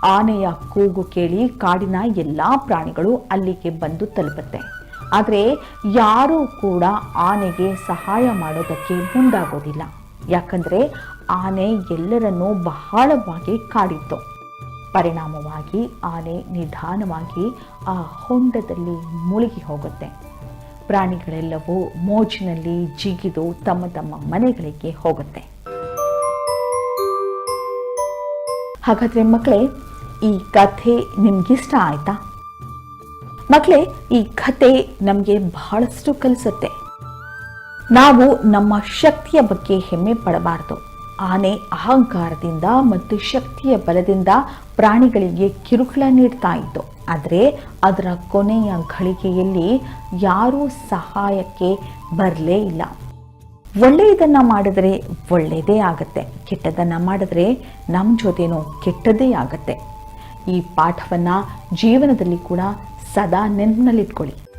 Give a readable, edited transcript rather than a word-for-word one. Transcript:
ಆನೆಯ ಕೂಗು ಕೇಳಿ ಕಾಡಿನ ಎಲ್ಲಾ ಪ್ರಾಣಿಗಳು ಅಲ್ಲಿಗೆ ಬಂದು ತಲುಪುತ್ತೆ. ಆದರೆ ಯಾರೂ ಕೂಡ ಆನೆಗೆ ಸಹಾಯ ಮಾಡೋದಕ್ಕೆ ಮುಂದಾಗೋದಿಲ್ಲ. ಯಾಕಂದ್ರೆ ಆನೆ ಎಲ್ಲರನ್ನೂ ಬಹಳವಾಗಿ ಕಾಡಿತ್ತು. ಪರಿಣಾಮವಾಗಿ ಆನೆ ನಿಧಾನವಾಗಿ ಆ ಹೊಂಡದಲ್ಲಿ ಮುಳುಗಿ ಹೋಗುತ್ತೆ. ಪ್ರಾಣಿಗಳೆಲ್ಲವೂ ಮೋಜಿನಲ್ಲಿ ಜಿಗಿದು ತಮ್ಮ ತಮ್ಮ ಮನೆಗಳಿಗೆ ಹೋಗುತ್ತೆ. ಹಾಗಾದ್ರೆ ಮಕ್ಕಳೇ, ಈ ಕಥೆ ನಿಮ್ಗಿಷ್ಟ ಆಯ್ತಾ? ಮಕ್ಕಳೇ, ಈ ಕಥೆ ನಮಗೆ ಬಹಳಷ್ಟು ಕಲಿಸುತ್ತೆ. ನಾವು ನಮ್ಮ ಶಕ್ತಿಯ ಬಗ್ಗೆ ಹೆಮ್ಮೆ ಪಡಬಾರದು. ಆನೆ ಅಹಂಕಾರದಿಂದ ಮತ್ತು ಶಕ್ತಿಯ ಬಲದಿಂದ ಪ್ರಾಣಿಗಳಿಗೆ ಕಿರುಕುಳ ನೀಡ್ತಾ ಇತ್ತು. ಆದರೆ ಅದರ ಕೊನೆಯ ಘಳಿಗೆಯಲ್ಲಿ ಯಾರೂ ಸಹಾಯಕ್ಕೆ ಬರಲೇ ಇಲ್ಲ. ಒಳ್ಳೆಯದನ್ನ ಮಾಡಿದ್ರೆ ಒಳ್ಳೆಯದೇ ಆಗತ್ತೆ, ಕೆಟ್ಟದನ್ನ ಮಾಡಿದ್ರೆ ನಮ್ಮ ಜೊತೆನೂ ಕೆಟ್ಟದ್ದೇ ಆಗತ್ತೆ. ಈ ಪಾಠವನ್ನ ಜೀವನದಲ್ಲಿ ಕೂಡ ಸದಾ ನೆನಪಿನಲ್ಲಿಟ್ಕೊಳ್ಳಿ.